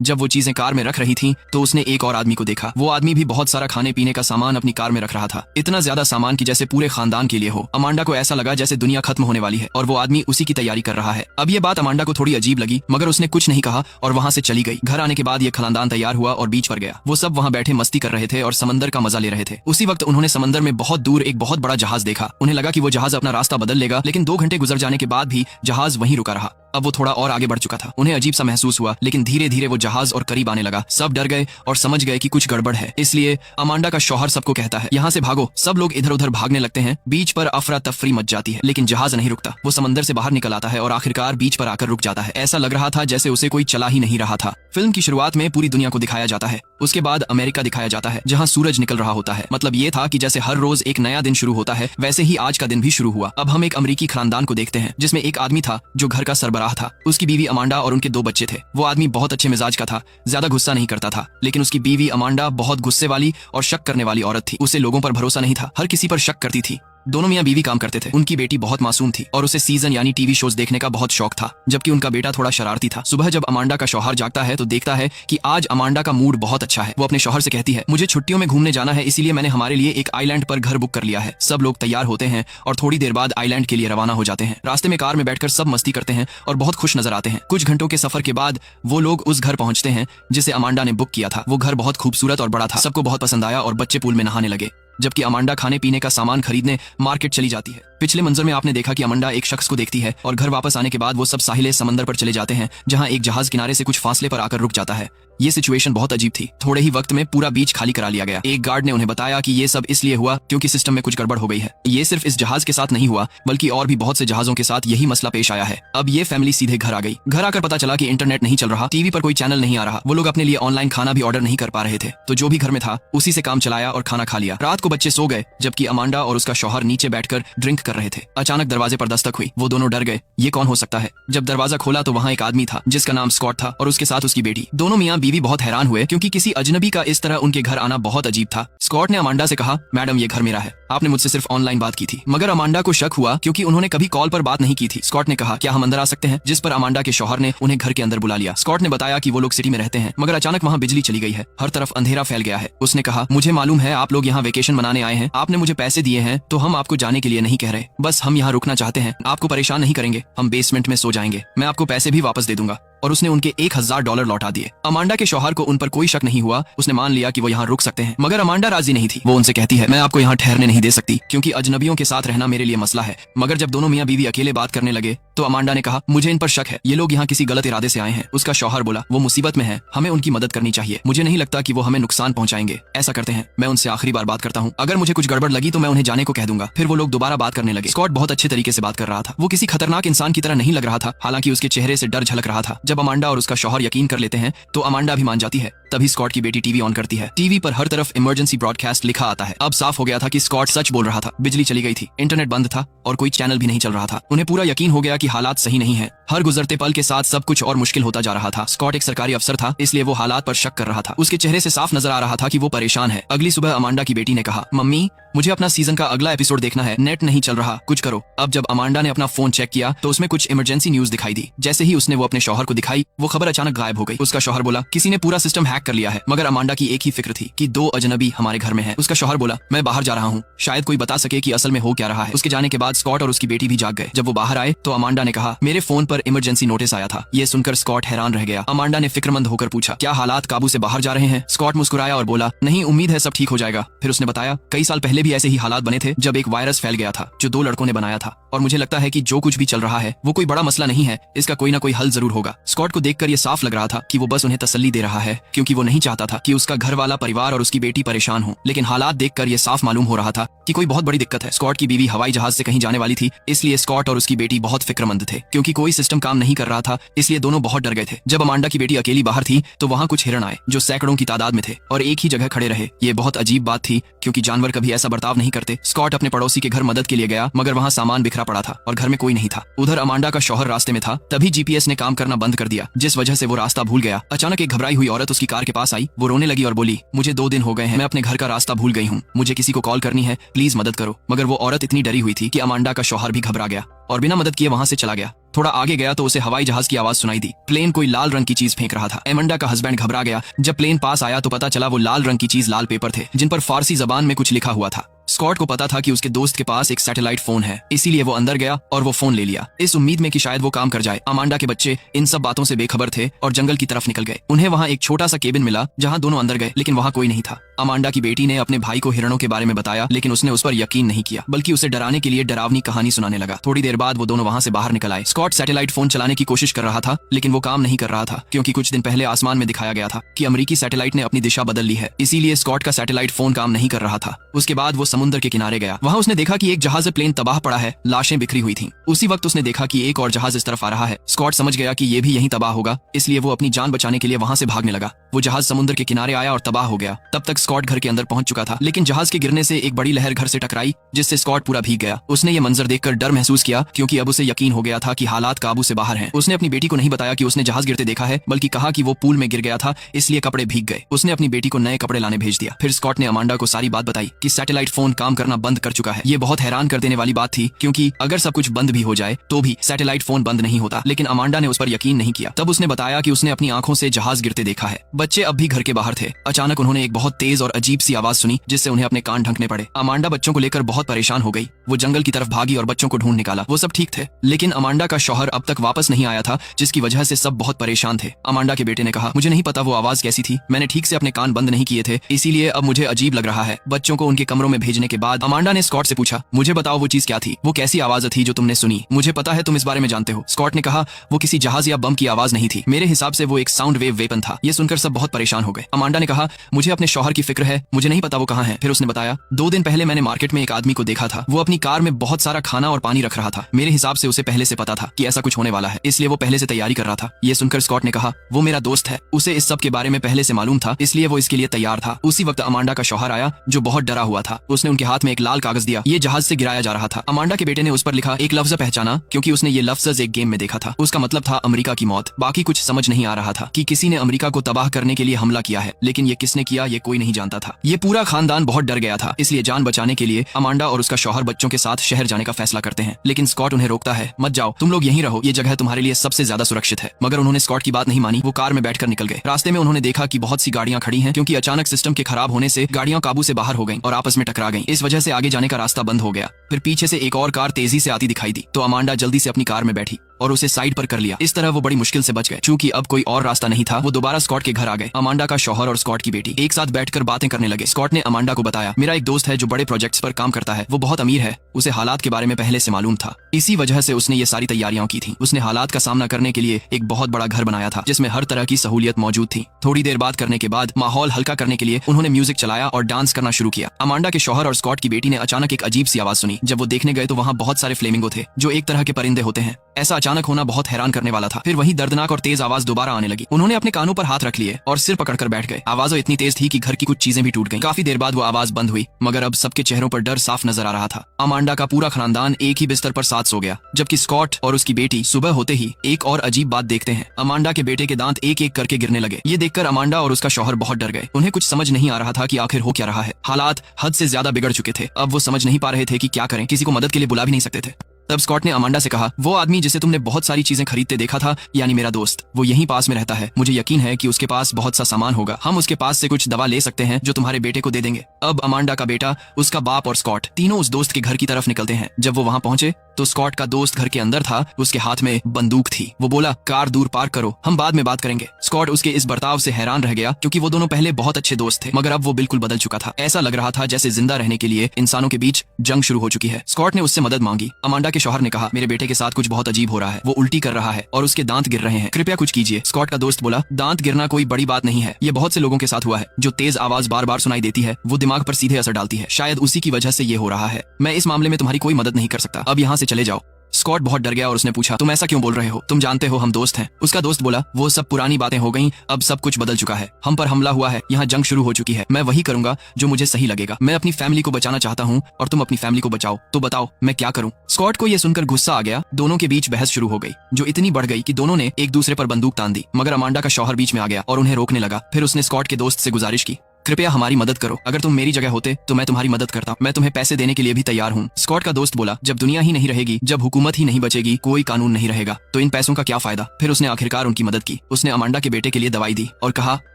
जब वो चीजें कार में रख रही थी तो उसने एक और आदमी को देखा। वो आदमी भी बहुत सारा खाने पीने का सामान अपनी कार में रख रहा था, इतना ज्यादा सामान कि जैसे पूरे खानदान के लिए हो। अमांडा को ऐसा लगा जैसे दुनिया खत्म होने वाली है और वो आदमी उसी की तैयारी कर रहा है। अब ये बात अमांडा को थोड़ी अजीब लगी, मगर उसने कुछ नहीं कहा और वहाँ से चली गई। घर आने के बाद ये खानदान तैयार हुआ और बीच पर गया। वो सब वहाँ बैठे मस्ती कर रहे थे और समंदर का मजा ले रहे थे। उसी वक्त उन्होंने समंदर में बहुत दूर एक बहुत बड़ा जहाज देखा। उन्हें लगा कि वो जहाज अपना रास्ता बदल लेगा, लेकिन 2 घंटे गुजर जाने के बाद भी जहाज वहीं रुका रहा। अब वो थोड़ा और आगे बढ़ चुका था। उन्हें अजीब सा महसूस हुआ, लेकिन धीरे धीरे वो जहाज और करीब आने लगा। सब डर गए और समझ गए कि कुछ गड़बड़ है। इसलिए अमांडा का शौहर सबको कहता है, यहाँ से भागो। सब लोग इधर उधर भागने लगते हैं। बीच पर अफरा तफरी मच जाती है, लेकिन जहाज नहीं रुकता। वो समंदर से बाहर निकल आता है और आखिरकार बीच पर आकर रुक जाता है। ऐसा लग रहा था जैसे उसे कोई चला ही नहीं रहा था। फिल्म की शुरुआत में पूरी दुनिया को दिखाया जाता है, उसके बाद अमेरिका दिखाया जाता है जहाँ सूरज निकल रहा होता है। मतलब ये था कि जैसे हर रोज एक नया दिन शुरू होता है, वैसे ही आज का दिन भी शुरू हुआ। अब हम एक अमेरिकी खानदान को देखते हैं जिसमें एक आदमी था जो घर का सरबराह था। उसकी बीवी अमांडा और उनके 2 बच्चे थे। वो आदमी बहुत अच्छे मिजाज का था, ज्यादा गुस्सा नहीं करता था, लेकिन उसकी बीवी अमांडा बहुत गुस्से वाली और शक करने वाली औरत थी। उसे लोगों पर भरोसा नहीं था, हर किसी पर शक करती थी। दोनों मियां बीवी काम करते थे। उनकी बेटी बहुत मासूम थी और उसे सीजन यानी टीवी शोज देखने का बहुत शौक था, जबकि उनका बेटा थोड़ा शरारती था। सुबह जब अमांडा का शौहर जागता है तो देखता है कि आज अमांडा का मूड बहुत अच्छा है। वो अपने शौहर से कहती है, मुझे छुट्टियों में घूमने जाना है, इसीलिए मैंने हमारे लिए एक आइलैंड पर घर बुक कर लिया है। सब लोग तैयार होते हैं और थोड़ी देर बाद आइलैंड के लिए रवाना हो जाते हैं। रास्ते में कार में बैठकर सब मस्ती करते हैं और बहुत खुश नजर आते हैं। कुछ घंटों के सफर के बाद वो लोग उस घर पहुंचते हैं जिसे अमांडा ने बुक किया था। वो घर बहुत खूबसूरत और बड़ा था, सबको बहुत पसंद आया और बच्चे पूल में नहाने लगे, जबकि अमांडा खाने पीने का सामान खरीदने मार्केट चली जाती है। पिछले मंजर में आपने देखा कि अमांडा एक शख्स को देखती है और घर वापस आने के बाद वो सब साहिले समंदर पर चले जाते हैं, जहां एक जहाज किनारे से कुछ फासले पर आकर रुक जाता है। ये सिचुएशन बहुत अजीब थी। थोड़े ही वक्त में पूरा बीच खाली करा लिया गया। एक गार्ड ने उन्हें बताया कि ये सब इसलिए हुआ क्योंकि सिस्टम में कुछ गड़बड़ हो गई है। ये सिर्फ इस जहाज के साथ नहीं हुआ, बल्कि और भी बहुत से जहाजों के साथ यही मसला पेश आया है। अब ये फैमिली सीधे घर आ गई। घर आकर पता चला कि इंटरनेट नहीं चल रहा, टीवी पर कोई चैनल नहीं आ रहा। वो लोग अपने लिए ऑनलाइन खाना भी ऑर्डर नहीं कर पा रहे थे, तो जो भी घर में था उसी से काम चलाया और खाना खा लिया। रात को बच्चे सो गए, जबकि अमांडा और उसका शौहर नीचे बैठकर ड्रिंक कर रहे थे। अचानक दरवाजे पर दस्तक हुई। वो दोनों डर गए, ये कौन हो सकता है। जब दरवाजा खोला तो वहाँ एक आदमी था जिसका नाम स्कॉट था और उसके साथ उसकी बेटी। दोनों मियाँ बीवी बहुत हैरान हुए क्योंकि किसी अजनबी का इस तरह उनके घर आना बहुत अजीब था। स्कॉट ने अमांडा से कहा, मैडम ये घर मेरा है, आपने मुझसे सिर्फ ऑनलाइन बात की थी। मगर अमांडा को शक हुआ क्योंकि उन्होंने कभी कॉल पर बात नहीं की थी। स्कॉट ने कहा, क्या हम अंदर आ सकते हैं, जिस पर अमांडा के शौहर ने उन्हें घर के अंदर बुला लिया। स्कॉट ने बताया कि वो लोग सिटी में रहते हैं, मगर अचानक वहाँ बिजली चली गई है, हर तरफ अंधेरा फैल गया है। उसने कहा, मुझे मालूम है आप लोग यहाँ वेकेशन मनाने आए हैं, आपने मुझे पैसे दिए हैं, तो हम आपको जाने के लिए नहीं कह रहे, बस हम यहाँ रुकना चाहते हैं। आपको परेशान नहीं करेंगे, हम बेसमेंट में सो जाएंगे, मैं आपको पैसे भी वापस दे दूंगा। और उसने उनके $1000 लौटा दिए। अमांडा के शौहर को उन पर कोई शक नहीं हुआ, उसने मान लिया कि वो यहाँ रुक सकते हैं। मगर अमांडा राजी नहीं थी। वो उनसे कहती है, मैं आपको यहाँ ठहरने नहीं दे सकती क्योंकि अजनबियों के साथ रहना मेरे लिए मसला है। मगर जब दोनों मियाँ बीवी अकेले बात करने लगे तो अमांडा ने कहा, मुझे इन पर शक है, ये लोग यहाँ किसी गलत इरादे से आए हैं। उसका शौहर बोला, वो मुसीबत में है, हमें उनकी मदद करनी चाहिए, मुझे नहीं लगता कि वो हमें नुकसान पहुंचाएंगे। ऐसा करते हैं, मैं उनसे आखिरी बार बात करता हूँ, अगर मुझे कुछ गड़बड़ लगी तो मैं उन्हें जाने को कह दूंगा। फिर वो लोग दोबारा बात करने लगे। स्कॉट बहुत अच्छे तरीके से बात कर रहा था, वो किसी खतरनाक इंसान की तरह नहीं लग रहा था, हालांकि उसके चेहरे से डर झलक रहा था। जब अमांडा और उसका शौहर यकीन कर लेते हैं तो अमांडा भी मान जाती है। तभी स्कॉट की बेटी टीवी ऑन करती है। टीवी पर हर तरफ इमरजेंसी ब्रॉडकास्ट लिखा आता है। अब साफ हो गया था कि स्कॉट सच बोल रहा था। बिजली चली गई थी, इंटरनेट बंद था और कोई चैनल भी नहीं चल रहा था। उन्हें पूरा यकीन हो गया कि हालात सही नहीं है। हर गुजरते पल के साथ सब कुछ और मुश्किल होता जा रहा था। स्कॉट एक सरकारी अफसर था, इसलिए वो हालात पर शक कर रहा था। उसके चेहरे से साफ नजर आ रहा था कि वो परेशान है। अगली सुबह अमांडा की बेटी ने कहा, मम्मी मुझे अपना सीजन का अगला एपिसोड देखना है, नेट नहीं चल रहा, कुछ करो। अब जब अमांडा ने अपना फोन चेक किया तो उसमें कुछ इमरजेंसी न्यूज दिखाई दी। जैसे ही उसने वो अपने शौहर को दिखाई, वो खबर अचानक गायब हो गई। उसका शौहर बोला, किसी ने पूरा सिस्टम हैक कर लिया है। मगर अमांडा की एक ही फिक्र थी कि 2 अजनबी हमारे घर में हैं। उसका शौहर बोला, मैं बाहर जा रहा हूँ, शायद कोई बता सके कि असल में हो क्या रहा है। उसके जाने के बाद स्कॉट और उसकी बेटी भी जाग गए। जब वो बाहर आए तो अमांडा ने कहा, मेरे फोन पर इमरजेंसी नोटिस आया था। ये सुनकर स्कॉट हैरान रह गया। अमांडा ने फिक्रमंद होकर पूछा, क्या हालात काबू से बाहर जा रहे हैं। स्कॉट मुस्कुराया और बोला, नहीं, उम्मीद है सब ठीक हो जाएगा। फिर उसने बताया, कई साल पहले भी ऐसे ही हालात बने थे जब एक वायरस फैल गया था जो 2 लड़कों ने बनाया था, और मुझे लगता है कि जो कुछ भी चल रहा है वो कोई बड़ा मसला नहीं है, इसका कोई ना कोई हल जरूर होगा। स्कॉट को देखकर ये साफ लग रहा था कि वो बस उन्हें तसल्ली दे रहा है क्योंकि वो नहीं चाहता था कि उसका घर वाला परिवार और उसकी बेटी परेशान हो। लेकिन हालात देखकर ये साफ मालूम हो रहा था कि कोई बहुत बड़ी दिक्कत है। स्कॉट की बीवी हवाई जहाज से कहीं जाने वाली थी, इसलिए स्कॉट और उसकी बेटी बहुत फिक्रमंद थे। क्योंकि कोई सिस्टम काम नहीं कर रहा था, इसलिए दोनों बहुत डर गए थे। जब अमांडा की बेटी अकेली बाहर थी तो वहाँ कुछ हिरण आए जो सैकड़ों की तादाद में थे और एक ही जगह खड़े रहे। ये बहुत अजीब बात थी क्योंकि जानवर कभी ऐसा बर्ताव नहीं करते। स्कॉट अपने पड़ोसी के घर मदद के लिए गया, मगर वहाँ सामान बिखरा पड़ा था और घर में कोई नहीं था। उधर अमांडा का शौहर रास्ते में था, तभी जीपीएस ने काम करना बंद कर दिया, जिस वजह से वो रास्ता भूल गया। अचानक एक घबराई हुई औरत उसकी कार के पास आई। वो रोने लगी और बोली, मुझे 2 दिन हो गए हैं, मैं अपने घर का रास्ता भूल गई हूँ, मुझे किसी को कॉल करनी है, प्लीज मदद करो। मगर वो औरत इतनी डरी हुई थी कि अमांडा का शौहर भी घबरा गया और बिना मदद किए वहां से चला गया। थोड़ा आगे गया तो उसे हवाई जहाज की आवाज सुनाई दी। प्लेन कोई लाल रंग की चीज फेंक रहा था। एमंडा का हस्बैंड घबरा गया। जब प्लेन पास आया तो पता चला वो लाल रंग की चीज लाल पेपर थे जिन पर फारसी जबान में कुछ लिखा हुआ था। स्कॉट को पता था कि उसके दोस्त के पास एक सैटेलाइट फोन है, इसीलिए वो अंदर गया और वो फोन ले लिया, इस उम्मीद में कि शायद वो काम कर जाए। अमांडा के बच्चे इन सब बातों से बेखबर थे और जंगल की तरफ निकल गए। उन्हें वहाँ एक छोटा सा केबिन मिला जहाँ दोनों अंदर गए, लेकिन वहाँ कोई नहीं था। अमांडा की बेटी ने अपने भाई को हिरणों के बारे में बताया, लेकिन उसने उस पर यकीन नहीं किया, बल्कि उसे डराने के लिए डरावनी कहानी सुनाने लगा। थोड़ी देर बाद वो दोनों वहाँ से बाहर निकल आए। स्कॉट सैटेलाइट फोन चलाने की कोशिश कर रहा था, लेकिन वो काम नहीं कर रहा था, क्योंकि कुछ दिन पहले आसमान में दिखाया गया था कि अमेरिकी सैटेलाइट ने अपनी दिशा बदल ली है। इसीलिए स्कॉट का सैटेलाइट फोन काम नहीं कर रहा था। उसके बाद वो समुद्र के किनारे गया। वहाँ उसने देखा कि एक जहाज प्लेन तबाह पड़ा है, लाशें बिखरी हुई थीं। उसी वक्त उसने देखा कि एक और जहाज इस तरफ आ रहा है। स्कॉट समझ गया कि ये भी यहीं तबाह होगा, इसलिए वो अपनी जान बचाने के लिए वहाँ से भागने लगा। वो जहाज समुद्र के किनारे आया और तबाह हो गया। तब तक स्कॉट घर के अंदर पहुंच चुका था, लेकिन जहाज के गिरने से एक बड़ी लहर घर से टकराई, जिससे स्कॉट पूरा भीग गया। उसने ये मंजर देखकर डर महसूस किया, क्योंकि अब उसे यकीन हो गया था कि हालात काबू से बाहर हैं। उसने अपनी बेटी को नहीं बताया कि उसने जहाज गिरते देखा है, बल्कि कहा कि वो पूल में गिर गया था, इसलिए कपड़े भीग गए। उसने अपनी बेटी को नए कपड़े लाने भेज दिया। फिर स्कॉट ने अमांडा को सारी बात बताई कि सैटेलाइट फोन काम करना बंद कर चुका है। ये बहुत हैरान कर देने वाली बात थी, क्योंकि अगर सब कुछ बंद भी हो जाए तो भी सैटेलाइट फोन बंद नहीं होता। लेकिन अमांडा ने उस पर यकीन नहीं किया। तब उसने बताया कि उसने अपनी आंखों से जहाज गिरते देखा है। बच्चे अब भी घर के बाहर थे। अचानक उन्होंने एक बहुत तेज और अजीब सी आवाज सुनी, जिससे उन्हें अपने कान ढंकने पड़े। अमांडा बच्चों को लेकर बहुत परेशान हो गई। वो जंगल की तरफ भागी और बच्चों को ढूंढ निकाला। वो सब ठीक थे, लेकिन अमांडा का शौहर अब तक वापस नहीं आया था, जिसकी वजह से सब बहुत परेशान थे। अमांडा के बेटे ने कहा, मुझे नहीं पता वो आवाज कैसी थी, मैंने ठीक से अपने कान बंद नहीं किए थे, इसीलिए अब मुझे अजीब लग रहा है। बच्चों को उनके कमरों में भेजने के बाद अमांडा ने स्कॉट से पूछा, मुझे बताओ वो चीज क्या थी, वो कैसी आवाज थी जो तुमने सुनी? मुझे पता है तुम इस बारे में जानते हो। स्कॉट ने कहा, वो किसी जहाज या बम की आवाज नहीं थी, मेरे हिसाब से वो एक साउंड वेव वेपन था। ये सुनकर सब बहुत परेशान हो गए। अमांडा ने कहा, मुझे अपने शौहर की फिक्र है, मुझे नहीं पता वो कहाँ है। फिर उसने बताया, 2 दिन पहले मैंने मार्केट में एक आदमी को देखा था। वो अपनी कार में बहुत सारा खाना और पानी रख रहा था। मेरे हिसाब से उसे पहले से पता था कि ऐसा कुछ होने वाला है, इसलिए वो पहले से तैयारी कर रहा था। ये सुनकर स्कॉट ने कहा, वो मेरा दोस्त है, उसे इस सब के बारे में पहले से मालूम था, इसलिए वो इसके लिए तैयार था। उसी वक्त अमांडा का शौहर आया, जो बहुत डरा हुआ था। उसने उनके हाथ में एक लाल कागज दिया। ये जहाज से गिराया जा रहा था। अमांडा के बेटे ने उस पर लिखा एक लफ्ज पहचाना, क्योंकि उसने ये लफ्ज एक गेम में देखा था। उसका मतलब था अमेरिका की मौत। बाकी कुछ समझ नहीं आ रहा था कि किसी ने अमेरिका को तबाह करने के लिए हमला किया है, लेकिन ये किसने किया ये कोई नहीं जानता था। ये पूरा खानदान बहुत डर गया था, इसलिए जान बचाने के लिए अमांडा और उसका शौहर बच्चों के साथ शहर जाने का फैसला करते हैं। लेकिन स्कॉट उन्हें रोकता है, मत जाओ, तुम लोग यहीं रहो, ये जगह तुम्हारे लिए सबसे ज्यादा सुरक्षित है। मगर उन्होंने स्कॉट की बात नहीं मानी। वो कार में बैठकर निकल गए। रास्ते में उन्होंने देखा कि बहुत सी गाड़ियां खड़ी हैं, क्योंकि अचानक सिस्टम के खराब होने से गाड़ियां काबू से बाहर हो गईं और आपस में टकरा गईं। इस वजह से आगे जाने का रास्ता बंद हो गया। फिर पीछे से एक और कार तेजी से आती दिखाई दी, तो अमांडा जल्दी से अपनी कार में बैठी और उसे साइड पर कर लिया। इस तरह वो बड़ी मुश्किल से बच गए। चूंकि अब कोई और रास्ता नहीं था, वो दोबारा स्कॉट के घर आ गए। अमांडा का शौहर और स्कॉट की बेटी एक साथ बैठकर बातें करने लगे। स्कॉट ने अमांडा को बताया, मेरा एक दोस्त है जो बड़े प्रोजेक्ट्स पर काम करता है, वो बहुत अमीर है, उसे हालात के बारे में पहले से मालूम था, इसी वजह से उसने ये सारी तैयारियां की थी। उसने हालात का सामना करने के लिए एक बहुत बड़ा घर बनाया था, जिसमें हर तरह की सहूलियत मौजूद थी। थोड़ी देर बात करने के बाद माहौल हल्का करने के लिए उन्होंने म्यूजिक चलाया और डांस करना शुरू किया। अमांडा के शौहर और स्कॉट की बेटी ने अचानक एक अजीब सी आवाज सुनी। जब वो देखने गए तो वहाँ बहुत सारे फ्लेमिंगो थे, जो एक तरह के परिंदे होते हैं। ऐसा अचानक होना बहुत हैरान करने वाला था। फिर वही दर्दनाक और तेज आवाज दोबारा आने लगी। उन्होंने अपने कानों पर हाथ रख लिए और सिर पकड़कर बैठ गए। आवाज इतनी तेज थी कि घर की कुछ चीजें भी टूट गईं। काफी देर बाद वो आवाज बंद हुई, मगर अब सबके चेहरों पर डर साफ नजर आ रहा था। अमांडा का पूरा खानदान एक ही बिस्तर पर साथ सो गया, जबकि स्कॉट और उसकी बेटी सुबह होते ही एक और अजीब बात देखते हैं। अमांडा के बेटे के दांत एक एक करके गिरने लगे। ये देखकर अमांडा और उसका शौहर बहुत डर गए। उन्हें कुछ समझ नहीं आ रहा था कि आखिर हो क्या रहा है। हालात हद से ज्यादा बिगड़ चुके थे। अब वो समझ नहीं पा रहे थे कि क्या करें। किसी को मदद के लिए बुला भी नहीं सकते थे। तब स्कॉट ने अमांडा से कहा, वो आदमी जिसे तुमने बहुत सारी चीजें खरीदते देखा था, यानी मेरा दोस्त, वो यहीं पास में रहता है। मुझे यकीन है कि उसके पास बहुत सा सामान होगा। हम उसके पास से कुछ दवा ले सकते हैं जो तुम्हारे बेटे को दे देंगे। अब अमांडा का बेटा, उसका बाप और स्कॉट तीनों उस दोस्त के घर की तरफ निकलते हैं। जब वो वहाँ पहुंचे तो स्कॉट का दोस्त घर के अंदर था। उसके हाथ में बंदूक थी। वो बोला, कार दूर पार्क करो, हम बाद में बात करेंगे। स्कॉट उसके इस बर्ताव से हैरान रह गया, क्योंकि वो दोनों पहले बहुत अच्छे दोस्त थे, मगर अब वो बिल्कुल बदल चुका था। ऐसा लग रहा था जैसे जिंदा रहने के लिए इंसानों के बीच जंग शुरू हो चुकी है। स्कॉट ने उससे मदद मांगी। अमांडा के शौहर ने कहा, मेरे बेटे के साथ कुछ बहुत अजीब हो रहा है, वो उल्टी कर रहा है और उसके दांत गिर रहे हैं, कृपया कुछ कीजिए। स्कॉट का दोस्त बोला, दांत गिरना कोई बड़ी बात नहीं है, ये बहुत से लोगों के साथ हुआ है। जो तेज आवाज बार बार सुनाई देती है वो दिमाग पर सीधे असर डालती है, शायद उसी की वजह से ये हो रहा है। मैं इस मामले में तुम्हारी कोई मदद नहीं कर सकता, अब यहाँ से चले जाओ। स्कॉट बहुत डर गया और उसने पूछा, तुम ऐसा क्यों बोल रहे हो? तुम जानते हो हम दोस्त हैं। उसका दोस्त बोला, वो सब पुरानी बातें हो गईं, अब सब कुछ बदल चुका है। हम पर हमला हुआ है, यहाँ जंग शुरू हो चुकी है। मैं वही करूंगा जो मुझे सही लगेगा। मैं अपनी फैमिली को बचाना चाहता हूँ और तुम अपनी फैमिली को बचाओ। तो बताओ मैं क्या करूँ? स्कॉट को यह सुनकर गुस्सा आ गया। दोनों के बीच बहस शुरू हो गई, जो इतनी बढ़ गई कि दोनों ने एक दूसरे पर बंदूक तान दी। मगर अमांडा का शौहर बीच में आ गया और उन्हें रोकने लगा। फिर उसने स्कॉट के दोस्त से गुजारिश की, कृपया हमारी मदद करो। अगर तुम मेरी जगह होते तो मैं तुम्हारी मदद करता। मैं तुम्हें पैसे देने के लिए भी तैयार हूँ। स्कॉट का दोस्त बोला, जब दुनिया ही नहीं रहेगी, जब हुकूमत ही नहीं बचेगी, कोई कानून नहीं रहेगा, तो इन पैसों का क्या फायदा। फिर उसने आखिरकार उनकी मदद की। उसने अमांडा के बेटे के लिए दवाई दी और कहा,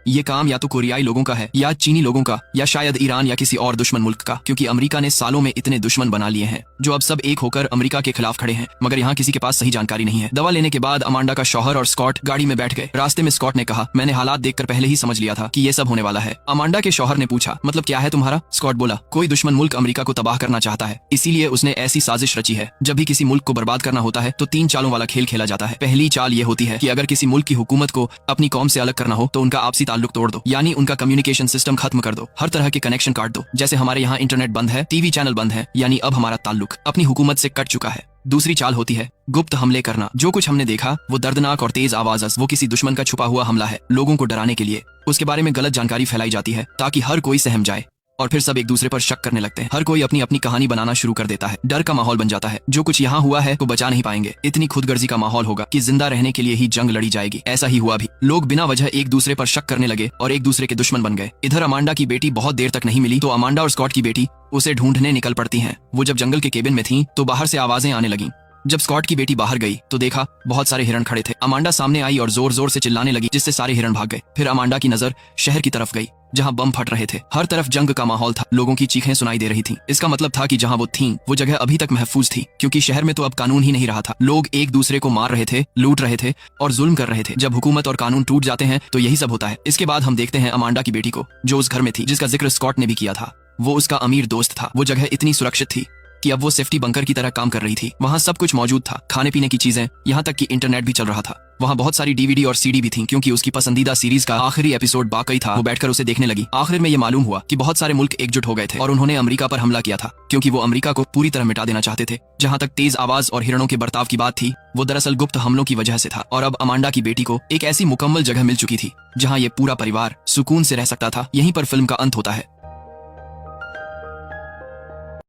ये काम या तो कोरियाई लोगों का है, या चीनी लोगों का, या शायद ईरान या किसी और दुश्मन मुल्क का, क्योंकि अमेरिका ने सालों में इतने दुश्मन बना लिए हैं जो अब सब एक होकर अमेरिका के खिलाफ खड़े हैं। मगर यहाँ किसी के पास सही जानकारी नहीं है। दवा लेने के बाद अमांडा का शौहर और स्कॉट गाड़ी में बैठ गए। रास्ते में स्कॉट ने कहा, मैंने हालात देखकर पहले ही समझ लिया था कि ये सब होने वाला है। अमांडा के शौहर ने पूछा, मतलब क्या है तुम्हारा? स्कॉट बोला, कोई दुश्मन मुल्क अमेरिका को तबाह करना चाहता है, इसीलिए उसने ऐसी साजिश रची है। जब भी किसी मुल्क को बर्बाद करना होता है तो 3 चालों वाला खेल खेला जाता है। पहली चाल ये होती है कि अगर किसी मुल्क की हुकूमत को अपनी कौम से अलग करना हो तो उनका आपसी ताल्लुक तोड़ दो, यानी उनका कम्युनिकेशन सिस्टम खत्म कर दो, हर तरह के कनेक्शन काट दो। जैसे हमारे यहाँ इंटरनेट बंद है, टीवी चैनल बंद है, यानी अब हमारा ताल्लुक अपनी हुकूमत से कट चुका है। दूसरी चाल होती है गुप्त हमले करना। जो कुछ हमने देखा वो दर्दनाक और तेज आवाज, वो किसी दुश्मन का छुपा हुआ हमला है। लोगों को डराने के लिए उसके बारे में गलत जानकारी फैलाई जाती है ताकि हर कोई सहम जाए और फिर सब एक दूसरे पर शक करने लगते हैं। हर कोई अपनी अपनी कहानी बनाना शुरू कर देता है। डर का माहौल बन जाता है। जो कुछ यहाँ हुआ है तो बचा नहीं पाएंगे। इतनी खुदगर्जी का माहौल होगा कि जिंदा रहने के लिए ही जंग लड़ी जाएगी। ऐसा ही हुआ भी। लोग बिना वजह एक दूसरे पर शक करने लगे और एक दूसरे के दुश्मन बन गए। इधर अमांडा की बेटी बहुत देर तक नहीं मिली तो अमांडा और स्कॉट की बेटी उसे ढूंढने निकल पड़ती हैं। वो जब जंगल के केबिन में थी तो बाहर से आवाजें आने लगीं। जब स्कॉट की बेटी बाहर गई तो देखा बहुत सारे हिरण खड़े थे। अमांडा सामने आई और जोर जोर से चिल्लाने लगी, जिससे सारे हिरण भाग गए। फिर अमांडा की नजर शहर की तरफ गई जहां बम फट रहे थे। हर तरफ जंग का माहौल था। लोगों की चीखें सुनाई दे रही थीं। इसका मतलब था कि जहां वो थीं वो जगह अभी तक महफूज थी, क्योंकि शहर में तो अब कानून ही नहीं रहा था। लोग एक दूसरे को मार रहे थे, लूट रहे थे और जुल्म कर रहे थे। जब हुकूमत और कानून टूट जाते हैं तो यही सब होता है। इसके बाद हम देखते हैं अमांडा की बेटी को, जो उस घर में थी जिसका जिक्र स्कॉट ने भी किया था। वो उसका अमीर दोस्त था। वो जगह इतनी सुरक्षित थी कि अब वो सेफ्टी बंकर की तरह काम कर रही थी। वहाँ सब कुछ मौजूद था, खाने पीने की चीजें, यहाँ तक कि इंटरनेट भी चल रहा था। वहाँ बहुत सारी डीवीडी और सीडी भी थी, क्योंकि उसकी पसंदीदा सीरीज का आखिरी एपिसोड बाकी था। वो बैठकर उसे देखने लगी। आखिर में ये मालूम हुआ कि बहुत सारे मुल्क एकजुट हो गए थे और उन्होंने अमेरिका पर हमला किया था, क्योंकि वो अमेरिका को पूरी तरह मिटा देना चाहते थे। जहाँ तक तेज आवाज और हिरणों के बर्ताव की बात थी, वो दरअसल गुप्त हमलों की वजह से था। और अब अमांडा की बेटी को एक ऐसी मुकम्मल जगह मिल चुकी थी जहाँ ये पूरा परिवार सुकून से रह सकता था। यहीं पर फिल्म का अंत होता है।